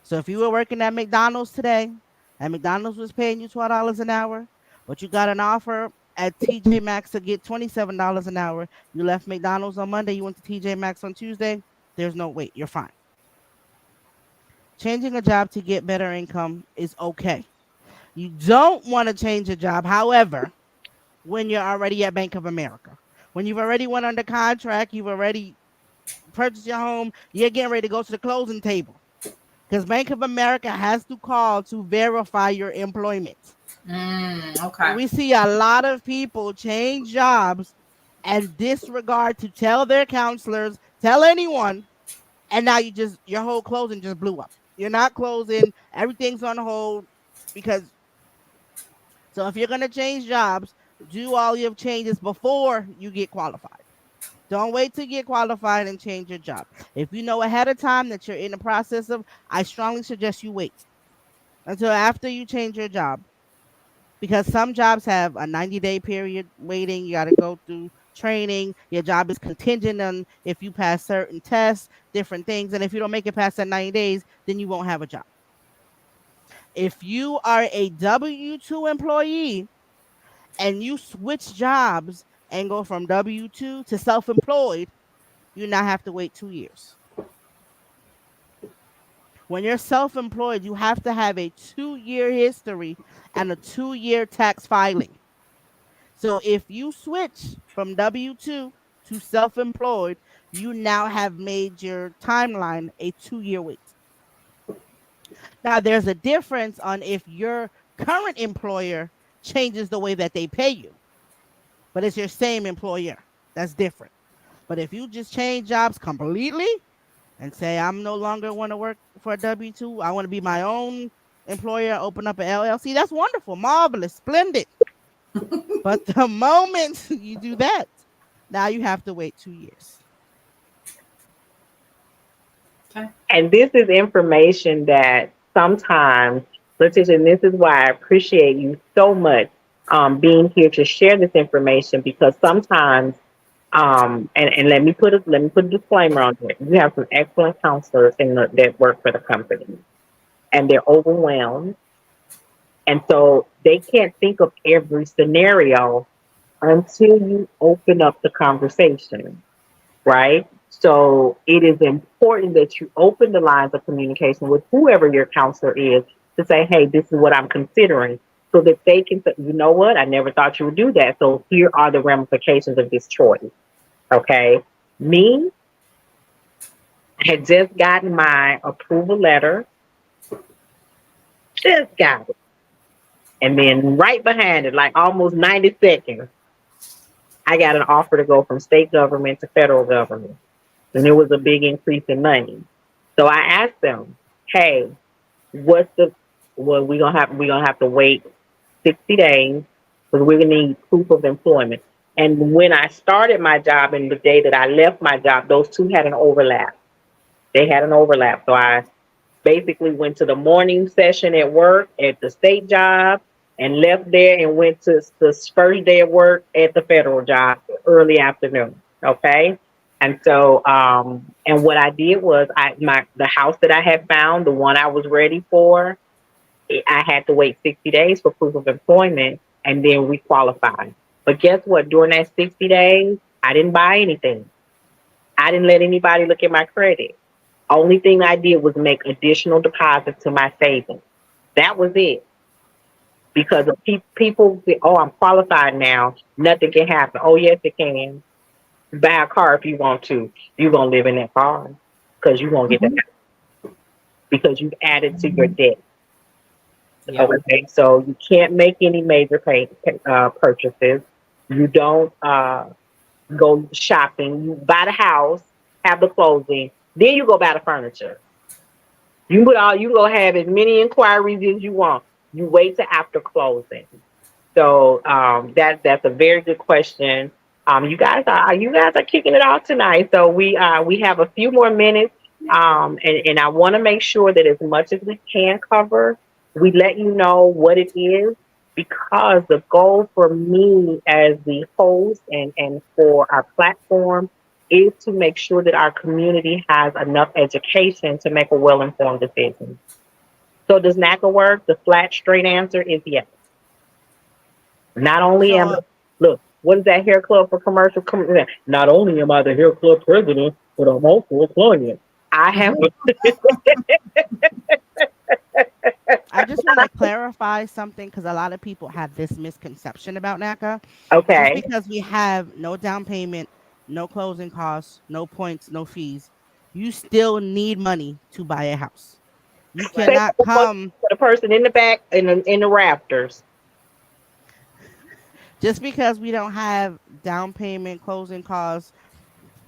S3: So if you were working at McDonald's today and McDonald's was paying you $12 an hour, but you got an offer at TJ Maxx to get $27 an hour, you left McDonald's on Monday, you went to TJ Maxx on Tuesday, there's no wait, you're fine. Changing a job to get better income is okay. You don't want to change a job, however, when you're already at Bank of America. When you've already went under contract, you've already purchased your home, you're getting ready to go to the closing table. Because Bank of America has to call to verify your employment.
S5: Okay.
S3: We see a lot of people change jobs and disregard to tell their counselors, tell anyone, and now your whole closing just blew up. You're not closing, everything's on hold because so if you're gonna change jobs, do all your changes before you get qualified. Don't wait to get qualified and change your job. If you know ahead of time that you're in the process of, I strongly suggest you wait until after you change your job because some jobs have a 90-day period waiting. You got to go through training. Your job is contingent on if you pass certain tests, different things. And if you don't make it past that 90 days, then you won't have a job. If you are a W 2 employee and you switch jobs and go from W 2 to self employed, you now have to wait 2 years. When you're self employed, you have to have a 2 year history and a 2 year tax filing. So if you switch from W 2 to self employed, you now have made your timeline a 2 year wait. Now, there's a difference on if your current employer changes the way that they pay you, but it's your same employer. That's different. But if you just change jobs completely and say, I'm no longer want to work for a W 2, I want to be my own employer, open up an LLC, that's wonderful, marvelous, splendid. But the moment you do that, now you have to wait 2 years.
S5: Okay.
S6: And this is information that sometimes, Letitia, and this is why I appreciate you so much being here to share this information because sometimes, and let me put a disclaimer on it. You have some excellent counselors that work for the company, and they're overwhelmed, and so they can't think of every scenario until you open up the conversation, right? So it is important that you open the lines of communication with whoever your counselor is to say, hey, this is what I'm considering. So that they can say, you know what, I never thought you would do that. So here are the ramifications of this choice. Okay. Me, I had just gotten my approval letter, just got it. And then right behind it, like almost 90 seconds, I got an offer to go from state government to federal government. And it was a big increase in money. So I asked them, hey, what's the well we're gonna have to wait 60 days because we're gonna need proof of employment. And when I started my job and the day that I left my job, those two had an overlap. They had an overlap. So I basically went to the morning session at work at the state job and left there and went to the first day of work at the federal job early afternoon. Okay. And so, and what I did was the house that I had found, the one I was ready for, I had to wait 60 days for proof of employment and then we qualified. But guess what? During that 60 days, I didn't buy anything. I didn't let anybody look at my credit. Only thing I did was make additional deposits to my savings. That was it. Because of people say, oh, I'm qualified now. Nothing can happen. Oh, yes, it can. Buy a car if you want to. You're going to live in that car because you won't get that because you've added to your debt.
S5: Yeah.
S6: Okay, so you can't make any major purchases. You don't go shopping. You buy the house, have the closing, then you go buy the furniture. You go have as many inquiries as you want. You wait till after closing. So that's a very good question. You guys are kicking it off tonight. So we have a few more minutes. And I want to make sure that as much as we can cover, we let you know what it is because the goal for me as the host and for our platform is to make sure that our community has enough education to make a well-informed decision. So does NACA work? The flat, straight answer is yes. Not only am
S3: So
S6: look, what is that hair club for commercial? Not only am I the hair club president, but I'm also a client. I have
S3: I just want to clarify something because a lot of people have this misconception about NACA. Just
S6: okay.
S3: because we have no down payment, no closing costs, no points, no fees, you still need money to buy a house. You
S6: Say
S3: cannot
S6: for
S3: come.
S6: the person in the back in the rafters.
S3: Just because we don't have down payment, closing costs,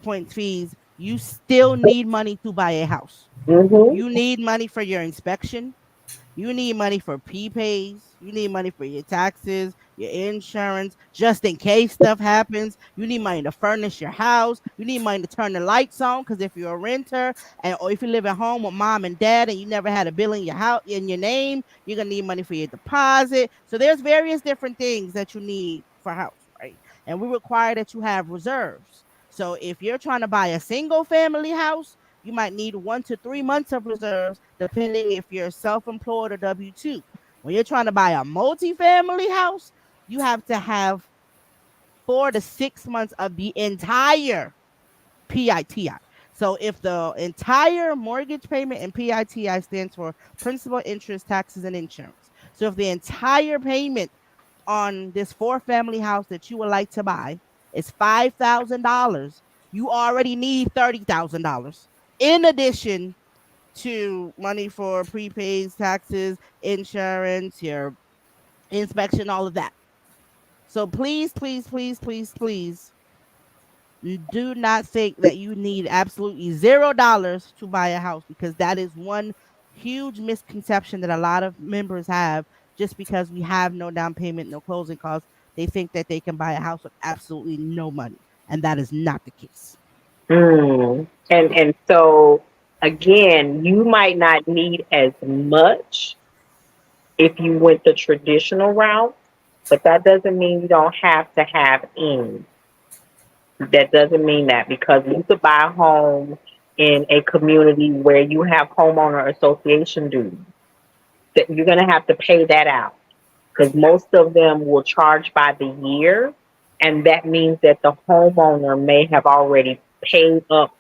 S3: point fees, you still need money to buy a house.
S6: Mm-hmm.
S3: You need money for your inspection. You need money for prepays. You need money for your taxes, your insurance, just in case stuff happens. You need money to furnish your house. You need money to turn the lights on because if you're a renter and or if you live at home with mom and dad and you never had a bill in your house in your name, you're gonna need money for your deposit. So there's various different things that you need for a house, right? And we require that you have reserves. So if you're trying to buy a single family house, you might need 1 to 3 months of reserves, depending if you're self employed or W 2. When you're trying to buy a multi-family house, you have to have 4 to 6 months of the entire PITI. So if the entire mortgage payment and PITI stands for principal, interest, taxes, and insurance. So if the entire payment on this 4 family house that you would like to buy is $5,000, you already need $30,000 in addition to money for prepays, taxes, insurance, your inspection, all of that. So please, please, please, please, please do not think that you need absolutely $0 to buy a house because that is one huge misconception that a lot of members have just because we have no down payment, no closing costs. They think that they can buy a house with absolutely no money. And that is not the case.
S6: And so again, you might not need as much if you went the traditional route, but that doesn't mean you don't have to have any. That doesn't mean that because you could buy a home in a community where you have homeowner association dues, that you're going to have to pay that out because most of them will charge by the year. And that means that the homeowner may have already paid up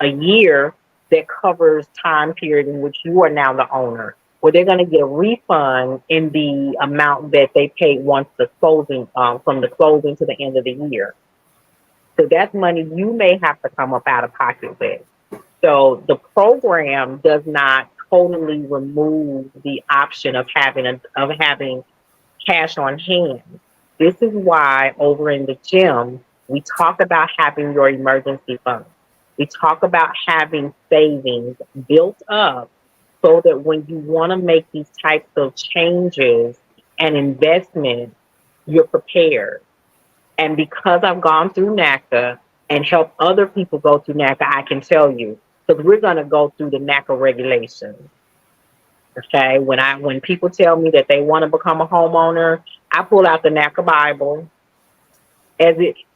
S6: a year that covers time period in which you are now the owner. Where they're going to get a refund in the amount that they paid once the closing, from the closing to the end of the year. So that's money you may have to come up out of pocket with. So the program does not totally remove the option of having cash on hand. This is why over in the gym we talk about having your emergency fund. We talk about having savings built up so that when you want to make these types of changes and investments, you're prepared. And because I've gone through NACA and helped other people go through NACA, I can tell you, because we're going to go through the NACA regulations. Okay, when people tell me that they want to become a homeowner, I pull out the NACA Bible.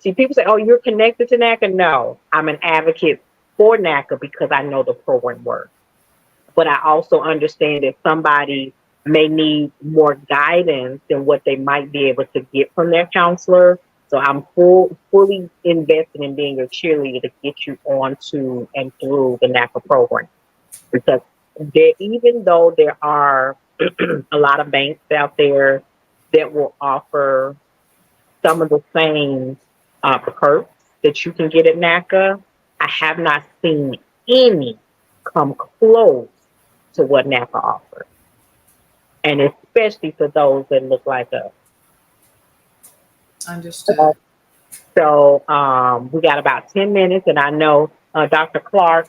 S6: See, people say, "Oh, you're connected to NACA." No, I'm an advocate for NACA because I know the program works. But I also understand that somebody may need more guidance than what they might be able to get from their counselor. So I'm fully invested in being your cheerleader to get you onto and through the NACA program because even though there are a lot of banks out there that will offer some of the same perks that you can get at NACA, I have not seen any come close to what NACA offers, and especially for those that look like us.
S5: Understood.
S6: So we got about 10 minutes, and I know Dr. Clark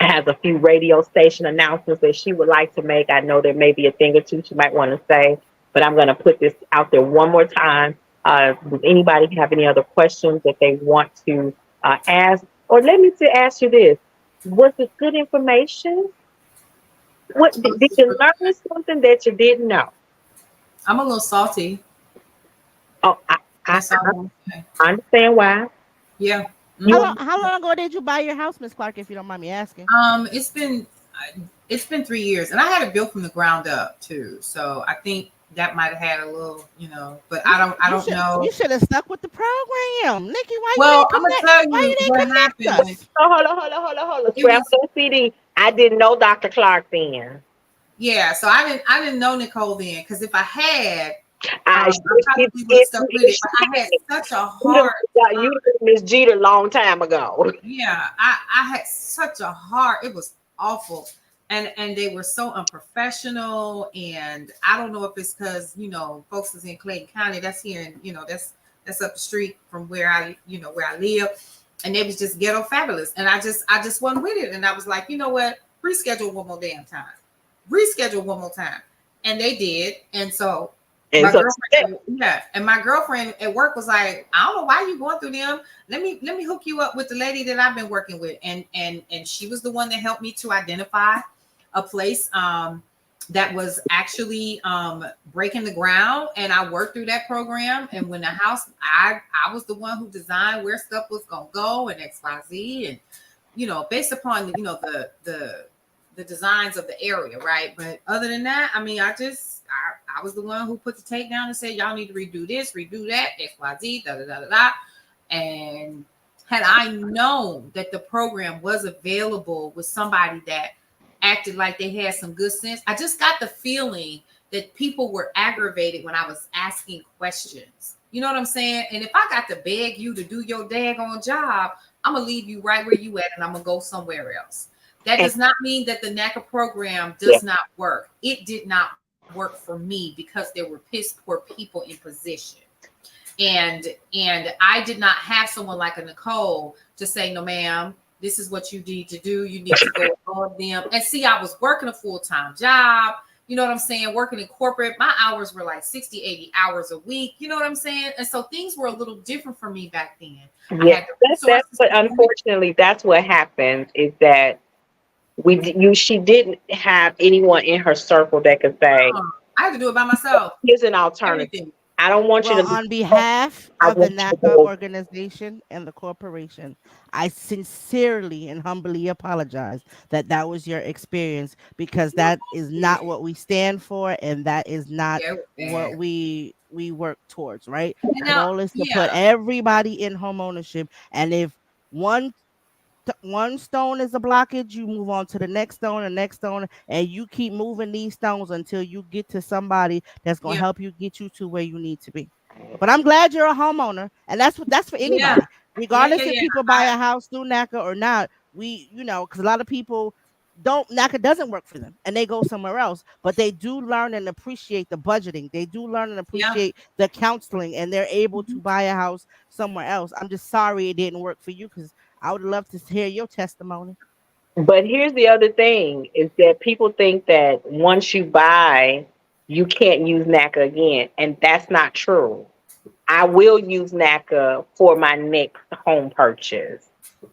S6: has a few radio station announcements that she would like to make. I know there may be a thing or two she might want to say, but I'm going to put this out there one more time. Does anybody have any other questions that they want to ask? Or let me ask you this. Was it good information? What did you learn something that you didn't know?
S5: I'm a little salty.
S6: Oh,
S5: That's all I'm gonna say.
S6: I understand why.
S5: Yeah.
S3: How
S6: You
S3: long, how long ago did you buy your house, Miss Clark, if you don't mind me asking?
S5: It's been 3 years, and I had it built from the ground up too. So I think that might have had a little, but I don't know.
S3: You should have stuck with the program. Nikki,
S5: Well, I'm gonna tell
S3: why you
S5: you
S3: didn't
S5: what
S3: connect
S5: happened.
S3: us?
S6: hold on.
S5: It
S6: Scrap
S5: was
S6: that CD. I didn't know Dr. Clark then.
S5: Yeah. So I didn't know Nicole then because if I had,
S6: I
S5: I probably would have stuck with it. But I had such a hard
S6: you Miss Jeter long time ago.
S5: Yeah, I had such a hard. It was awful. and they were so unprofessional. And I don't know if it's because folks is in Clayton County. That's here, and that's up the street from where where I live, and they was just ghetto fabulous. And I just wasn't with it, and I was like, you know what, reschedule one more damn time, reschedule one more time, and they did. And so
S6: And
S5: my
S6: so
S5: girlfriend, yeah, and my girlfriend at work was like, I don't know why you going through them. Let me hook you up with the lady that I've been working with, and she was the one that helped me to identify a place that was actually breaking the ground, and I worked through that program. And when the house, I was the one who designed where stuff was gonna go and XYZ, and based upon the designs of the area, right? But other than that, I mean, I was the one who put the tape down and said, y'all need to redo this, redo that, XYZ, da da da da da. And had I known that the program was available with somebody that acted like they had some good sense, I just got the feeling that people were aggravated when I was asking questions. You know what I'm saying? And if I got to beg you to do your daggone job, I'm gonna leave you right where you at, and I'm gonna go somewhere else. That does not mean that the NACA program does not work. It did not work for me because there were piss poor people in position. And I did not have someone like a Nicole to say, no, ma'am, this is what you need to do. You need to go above them. And see, I was working a full-time job. You know what I'm saying? Working in corporate, my hours were like 60, 80 hours a week. You know what I'm saying? And so things were a little different for me back then.
S6: yeah, that's but unfortunately, that's what happens is that she didn't have anyone in her circle that could say,
S5: I had to do it by myself.
S6: Here's an alternative.
S5: Everything.
S6: I don't want you to.
S3: On behalf of the NACA organization and the corporation, I sincerely and humbly apologize that that was your experience, because that is not what we stand for, and that is not what we work towards. Right? The goal is to put everybody in home ownership, and if one stone is a blockage, you move on to the next stone, and you keep moving these stones until you get to somebody that's going to help you get you to where you need to be. But I'm glad you're a homeowner, and that's for anybody, regardless if people buy a house through NACA or not. Because a lot of people NACA doesn't work for them, and they go somewhere else. But they do learn and appreciate the budgeting. They do learn and appreciate the counseling, and they're able to buy a house somewhere else. I'm just sorry it didn't work for you, because I would love to hear your testimony.
S6: But here's the other thing is that people think that once you buy, you can't use NACA again. And that's not true. I will use NACA for my next home purchase.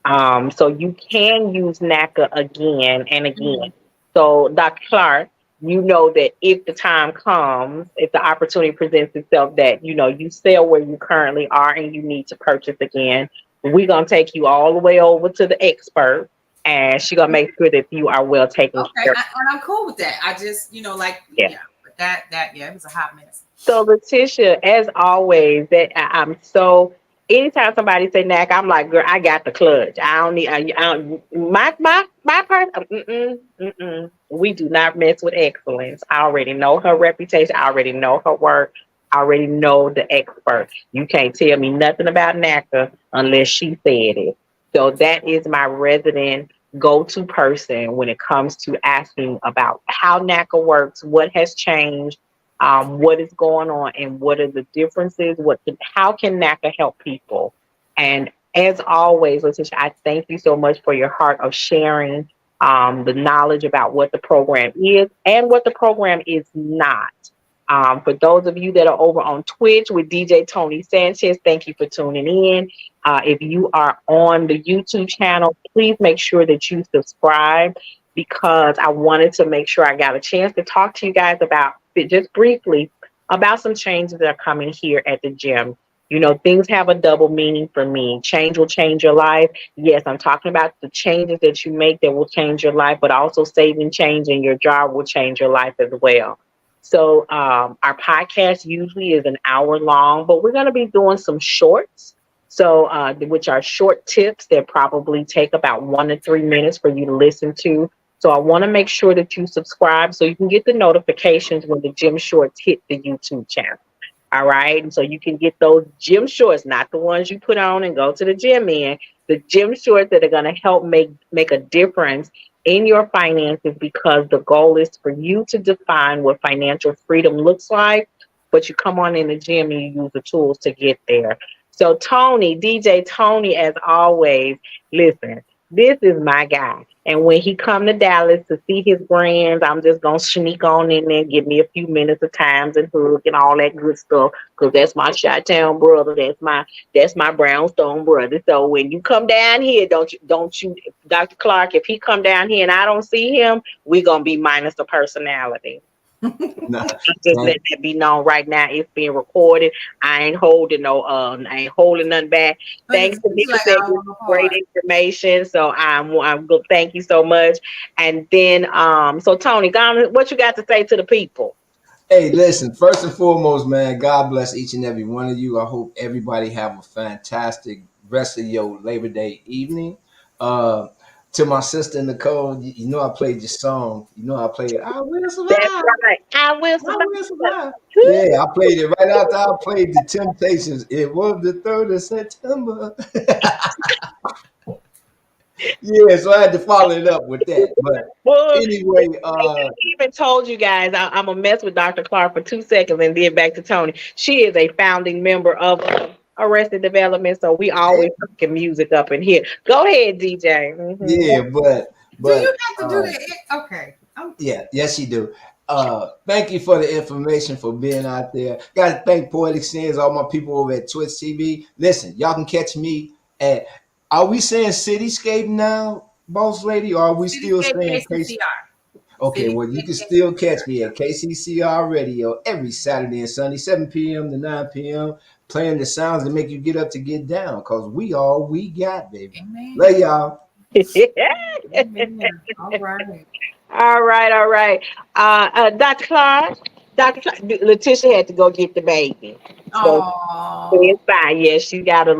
S6: So you can use NACA again and again. So Dr. Clark, you know that if the time comes, if the opportunity presents itself that, you sell where you currently are and you need to purchase again, we're going to take you all the way over to the expert, and she's going to make sure that you are well taken care of.
S5: And I'm cool with that. I just, but that it was a hot mess.
S6: So Letitia, as always, I'm so, anytime somebody say NAC, I'm like, girl, I got the clutch. I don't need, my person, we do not mess with excellence. I already know her reputation. I already know her work. I already know the expert. You can't tell me nothing about NACA unless she said it. So that is my resident go-to person when it comes to asking about how NACA works, what has changed, what is going on, and what are the differences, how can NACA help people. And as always, Letitia, I thank you so much for your heart of sharing the knowledge about what the program is and what the program is not. For those of you that are over on Twitch with DJ Tony Sanchez, thank you for tuning in. If you are on the YouTube channel, please make sure that you subscribe, because I wanted to make sure I got a chance to talk to you guys about, just briefly, about some changes that are coming here at the gym. Things have a double meaning for me. Change will change your life. Yes, I'm talking about the changes that you make that will change your life, but also saving change in your job will change your life as well. So our podcast usually is an hour long, but we're going to be doing some shorts. So which are short tips that probably take about 1 to 3 minutes for you to listen to. So I want to make sure that you subscribe so you can get the notifications when the gym shorts hit the YouTube channel. All right. And so you can get those gym shorts, not the ones you put on and go to the gym in. the gym shorts that are going to help make a difference in your finances, because the goal is for you to define what financial freedom looks like, but you come on in the gym and you use the tools to get there. So Tony, DJ Tony, as always, listen, this is my guy. And when he come to Dallas to see his brands, I'm just gonna sneak on in there, give me a few minutes of times and hug and all that good stuff. Cause that's my Chi-Town brother. That's my brownstone brother. So when you come down here, don't you, Dr. Clark, if he come down here and I don't see him, we gonna be minus the personality.
S2: Nah,
S6: Just
S2: nah,
S6: let that be known right now. It's being recorded. I ain't holding nothing back.
S5: Look at
S6: Thanks for
S5: you like
S6: that.
S5: I want
S6: Great
S5: apart.
S6: information. So I'm good. Thank you so much. And then so Tony, what you got to say to the people?
S2: Hey, listen, first and foremost, man, God bless each and every one of you. I hope everybody have a fantastic rest of your Labor Day evening. Uh, to my sister Nicole, you know I played your song. You know I played it. I will
S6: That's
S2: survive.
S6: right. I will
S2: I
S6: survive.
S2: will survive. Yeah, I played it right after I played the Temptations. It was the 3rd of September. Yeah, so I had to follow it up with that. But
S6: Well,
S2: anyway,
S6: I even told you guys I'm gonna mess with Dr. Clark for 2 seconds and then back to Tony. She is a founding member of Arrested Development, so we always fucking music up in here. Go ahead, DJ.
S2: yeah,
S5: Do you
S2: but
S5: have to do that? Okay.
S2: yeah, yes, you do. Thank you for the information, for being out there. Got to thank Poetic Sins, all my people over at Twitch TV. Listen, y'all can catch me at. Are we saying Cityscape now, boss lady, or are we still
S5: Cityscape
S2: saying Case?
S5: KCCR.
S2: Okay, well, you
S5: Cityscape
S2: can still catch me
S5: KCCR.
S2: at KCCR Radio every Saturday and Sunday, 7 p.m. to 9 p.m., playing the sounds that make you get up to get down, because we all we got, baby.
S5: Amen.
S2: Love y'all.
S5: Amen. All right.
S6: All right, all right. Dr. Clark, Letitia had to go get the baby. So
S5: Oh.
S6: it's fine. Yes, she got a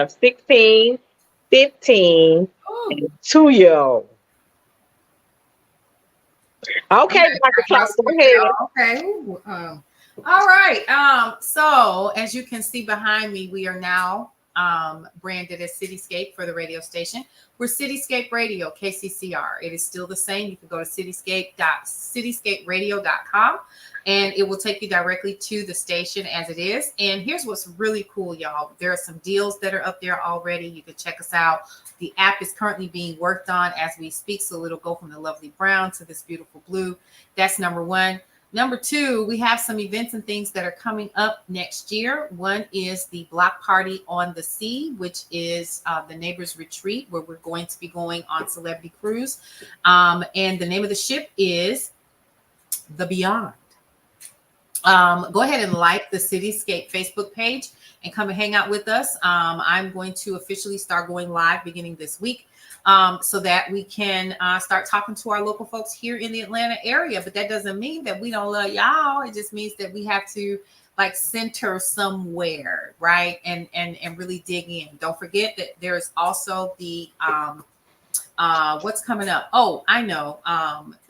S6: 16, 15,
S5: Ooh.
S6: and 2-year-old.
S5: I'm
S6: Okay,
S5: gonna
S6: Dr. Clark,
S5: diagnose
S6: go
S5: with
S6: ahead.
S5: y'all. Okay. Ooh, all right. So as you can see behind me, we are now branded as Cityscape for the radio station. We're Cityscape Radio, KCCR. It is still the same. You can go to cityscaperadio.com and it will take you directly to the station as it is. And here's what's really cool, y'all. There are some deals that are up there already. You can check us out. The app is currently being worked on as we speak, so it'll go from the lovely brown to this beautiful blue. That's number one. Number two, we have some events and things that are coming up next year. One is the Block Party on the Sea, which is the Neighbors Retreat, where we're going to be going on Celebrity Cruise. And the name of the ship is The Beyond. Go ahead and like the Cityscape Facebook page and come and hang out with us. I'm going to officially start going live beginning this week, so that we can start talking to our local folks here in the Atlanta area. But that doesn't mean that we don't love y'all. It just means that we have to like center somewhere, right? And really dig in. Don't forget that there's also the what's coming up. Oh, I know.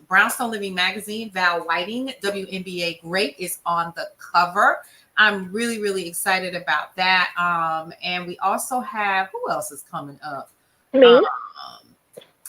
S5: Brownstone Living Magazine, Val Whiting, WNBA great, is on the cover. I'm really, really excited about that. And we also have, who else is coming up?
S6: Me.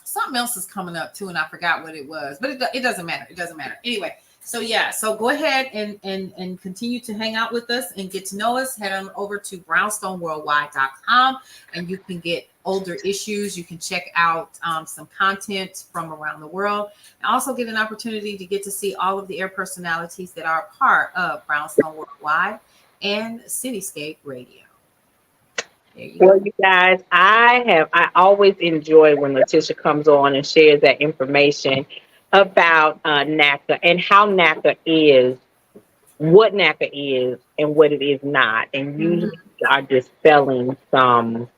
S5: Something else is coming up too, and I forgot what it was, but it doesn't matter. It doesn't matter. Anyway, so yeah, so go ahead and continue to hang out with us and get to know us. Head on over to brownstoneworldwide.com and you can get older issues. You can check out some content from around the world and also get an opportunity to get to see all of the air personalities that are part of Brownstone Worldwide and Cityscape Radio.
S6: Well, you guys, I always enjoy when Letitia comes on and shares that information about NACA and how NACA is, what NACA is, and what it is not. And usually we are dispelling some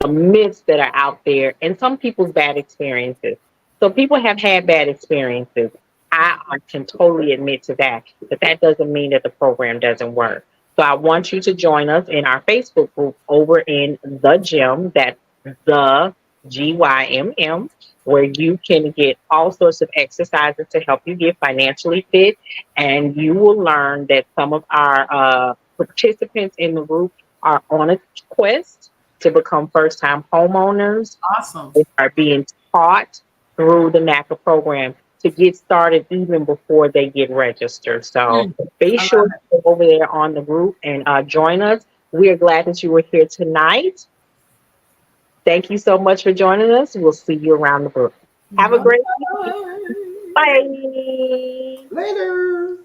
S6: myths that are out there and some people's bad experiences. So people have had bad experiences. I can totally admit to that, but that doesn't mean that the program doesn't work. So I want you to join us in our Facebook group over in the gym. That's the GYMM, where you can get all sorts of exercises to help you get financially fit. And you will learn that some of our participants in the group are on a quest to become first-time homeowners.
S5: Awesome.
S6: They are being taught through the NACA program to get started even before they get registered. So be
S5: I love
S6: sure to go over there on the group and join us. We are glad that you were here tonight. Thank you so much for joining us. We'll see you around the group. Have a great
S5: Bye.
S6: Bye.
S2: Later.